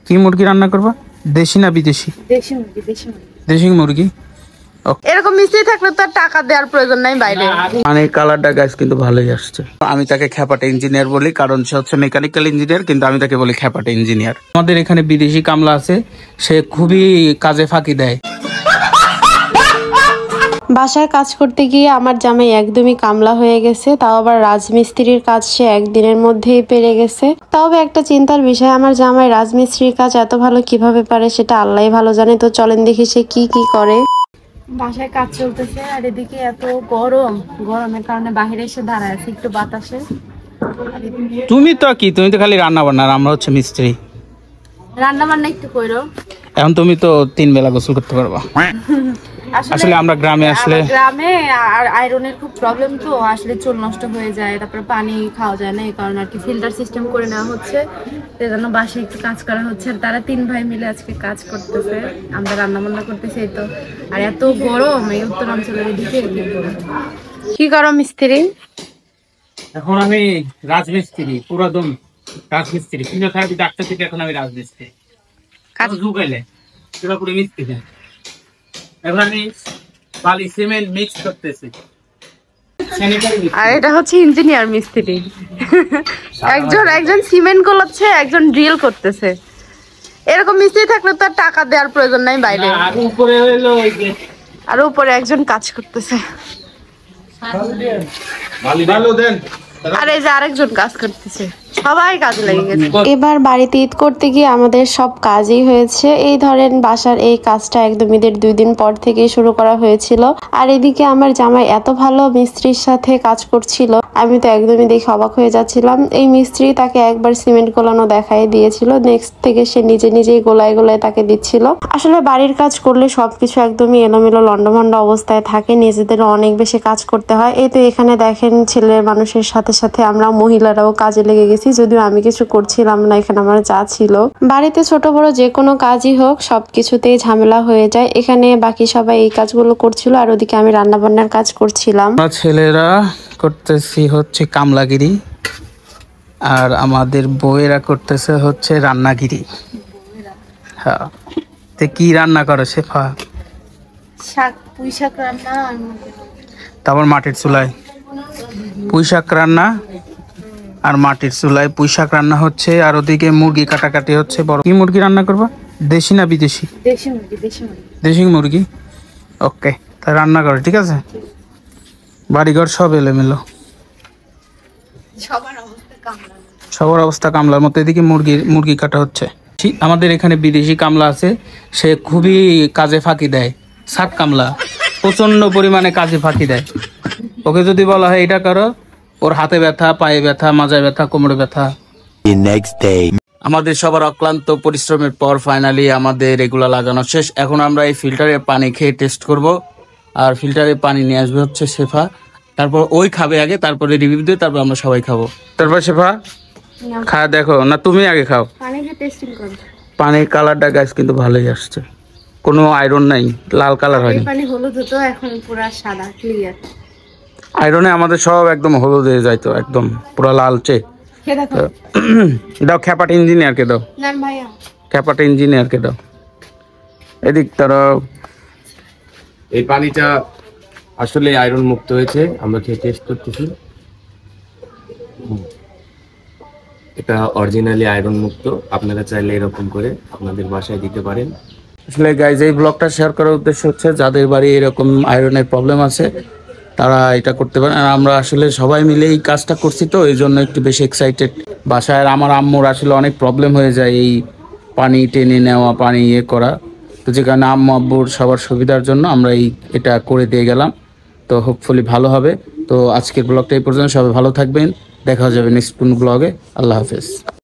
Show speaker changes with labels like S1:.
S1: কি মুরগি রান্না করবা? দেশি না বিদেশি?
S2: দেশি মুরগি, দেশি মুরগি।
S1: দেশি মুরগি।
S2: এরকম মিস্ত্রি থাকলে তো আর টাকা দেওয়ার প্রয়োজন নাই বাইরে।
S1: মানে কালারটা গাছ কিন্তু ভালোই আসছে। আমি তাকে খ্যাপাটে ইঞ্জিনিয়ার বলি, কারণ সে হচ্ছে মেকানিক্যাল ইঞ্জিনিয়ার, কিন্তু আমি তাকে বলি খ্যাপাটে ইঞ্জিনিয়ার। আমাদের এখানে বিদেশি কামলা আছে, সে খুবই কাজে ফাঁকি দেয়।
S3: বাসায় কাজ করতে গিয়ে আমার জামাই একদমই কামলা হয়ে গেছে, তাও আবার রাজমিস্ত্রির কাজ সে একদিনের মধ্যেই পেরে গেছে। তাও একটা চিন্তার বিষয়, আমার জামাই রাজমিস্ত্রির কাজ এত ভালো কিভাবে পারে সেটা আল্লাহই ভালো জানে। তো চলেন দেখি সে কি কি করে।
S2: বাসায় কাজ চলতেছে আর এদিকে এত গরম, গরমের কারণে বাইরে এসে দাঁড়ায় আছি একটু বাতাসে।
S1: তুমি তো খালি রান্না বান্না, আর আমরা হচ্ছে মিস্ত্রি।
S2: রান্না বান্না একটু কইরো।
S1: এখন তুমি তো 3 বেলা গোসল করতে পারবা। আসলে আমরা গ্রামে আসলে
S2: গ্রামে আর আয়রনের খুব প্রবলেম, তো আসলে চুল নষ্ট হয়ে যায়, তারপরে পানি খাওয়া যায় না, এই কারণে আর কি ফিল্টার সিস্টেম করে নেওয়া হচ্ছে। সেজন্য বাসায় একটু কাজ করা হচ্ছে। আর তারা 3 ভাই মিলে আজকে কাজ করতেছে, আমরা রান্না বান্না করতেছি। এই তো, আর এত গরম এই উত্তরাঞ্চলের দিকে। কি গরম মিস্ত্রি?
S1: এখন আমি রাজমিস্ত্রি, পুরাদম রাজমিস্ত্রি, ফিজিওথেরাপি ডাক্তার থেকে এখন আমি রাজমিস্ত্রি। কাজ ঢুকাইলে পুরোপুরি মিস্ত্রি। এখন আমি বালি সিমেন্ট মিক্স করতেছি।
S2: আর এটা হচ্ছে ইঞ্জিনিয়ার মিস্ত্রি। একজন সিমেন্ট গলাচ্ছে, একজন ড্রিল করতেছে। এরকম মিস্ত্রি থাকলে তো আর টাকা দেওয়ার প্রয়োজন নাই বাইরে। আর উপরে একজন কাজ করতেছে, আর এই যে আরেকজন কাজ করতেছে। সবাই কাজে লেগে গেছে।
S3: এবার বাড়িতে ঈদ করতে গিয়ে আমাদের সব কাজই হয়েছে। এই ধরেন বাসার এই কাজটা একদম ঈদের 2 দিন পর থেকেই শুরু করা হয়েছিল। আর এদিকে আমার জামাই এত ভালো মিস্ত্রির সাথে কাজ করছিল, আমি তো একদমই দেখে অবাক হয়ে যাচ্ছিলাম। এই মিস্ত্রি তাকে একবার সিমেন্ট গোলানো দেখাই দিয়েছিল, নেক্সট থেকে সে নিজেই গোলায় গোলায় তাকে দিচ্ছিল। আসলে বাড়ির কাজ করলে সবকিছু একদমই এলোমেলো লন্ডভন্ড অবস্থায় থাকে, নিজেদের অনেক বেশি কাজ করতে হয়। এই তো এখানে দেখেন ছেলের মানুষের সাথে সাথে আমরা মহিলারাও কাজে লেগে গেছি, যদিও আমি কিছু করছিলাম না, এখানে আমার যা ছিল। বাড়িতে ছোট বড় যে কোনো কাজই হোক সবকিছুতেই ঝামেলা হয়ে যায়। এখানে বাকি সবাই এই কাজগুলো করছিল, আর ওদিকে আমি রান্না বান্নার কাজ করছিলাম।
S1: ছেলেরা করতেছি হচ্ছে কামলাগিরি, আর আমাদের বউয়েরা করতেছে হচ্ছে রান্নাগিরি। হ্যাঁ, তো কি রান্না করো শেফা?
S2: পুঁই শাক রান্না,
S1: তারপর মাটির চুলায় পুঁই শাক রান্না, আর মাটির চুলায় পুঁই শাক রান্না হচ্ছে। আর ওদিকে মুরগি কাটাকাটি হচ্ছে। বড় কি মুরগি রান্না করবা? দেশি না বিদেশি?
S2: দেশি মুরগি, দেশি মুরগি।
S1: দেশি মুরগি। ওকে, তাই রান্না করে, ঠিক আছে। বাড়িঘর সব এলোমেলো, সবার অবস্থা কামলার মতো। এদিকে মুরগি কাটা হচ্ছে। আমাদের এখানে বিদেশি কামলা আছে, সে খুবই কাজে ফাঁকি দেয়। সাত কামলা প্রচন্ড পরিমাণে কাজে ফাঁকি দেয়। ওকে যদি বলা হয় এটা করো, ওর হাতে ব্যথা, পায়ে ব্যথা, মাজায় ব্যথা, কোমরে ব্যথা। আমাদের সবার অক্লান্ত পরিশ্রমের পর ফাইনালি আমাদের এগুলা লাগানো শেষ। এখন আমরা এই ফিল্টারের পানি খেয়ে টেস্ট করব, আর ফিল্টারের পানি নিয়ে আসবে হচ্ছে শেফা। তারপর ওই খাবে আগে, তারপরে রিভিউ দিয়ে তারপর আমরা সবাই খাবো। তারপর শেফা খাওয়া দেখো না, তুমি আগে খাও। পানির কালারটা গাছ কিন্তু ভালোই আসছে, কোনো আয়রন নাই, লাল কালার হয়নি।
S2: পানি হলুদ হতো, এখন পুরো সাদা ক্লিয়ার।
S1: আয়রনে আমাদের সব একদম হলুদ হয়ে যাইতো, একদম পুরো লালচে। দাও খ্যাপাট ইঞ্জিনিয়ারকে দাও, খ্যাপাট ইঞ্জিনিয়ারকে দাও। এদিক তারা
S4: এই পানিটা আসলে আয়রন মুক্ত হয়েছে, আমরা খেয়ে টেস্ট করতেছি। এটা অরিজিনালি আয়রন মুক্ত। আপনারা চাইলে এরকম করে আপনাদের বাসায় দিতে পারেন।
S1: আসলে গাইজ এই ব্লগটা শেয়ার করার উদ্দেশ্য হচ্ছে যাদের বাড়ি এরকম আয়রনের প্রবলেম আছে তারা এটা করতে পারেন। আর আমরা আসলে সবাই মিলে এই কাজটা করছি, তো এই জন্য একটু বেশি এক্সাইটেড। বাসায় আমার আম্মুর আসলে অনেক প্রবলেম হয়ে যায় এই পানি টেনে নেওয়া, পানি ইয়ে করা। তো যেখানে আম্মু আব্বুর সবার সুবিধার জন্য আমরা এটা করে দিয়ে গেলাম। তো হোপফুলি ভালো হবে। তো আজকের ব্লগটা এই পর্যন্ত, সবাই ভালো থাকবেন, দেখা যাবে নেক্সট কোন ব্লগে। আল্লাহ হাফেজ।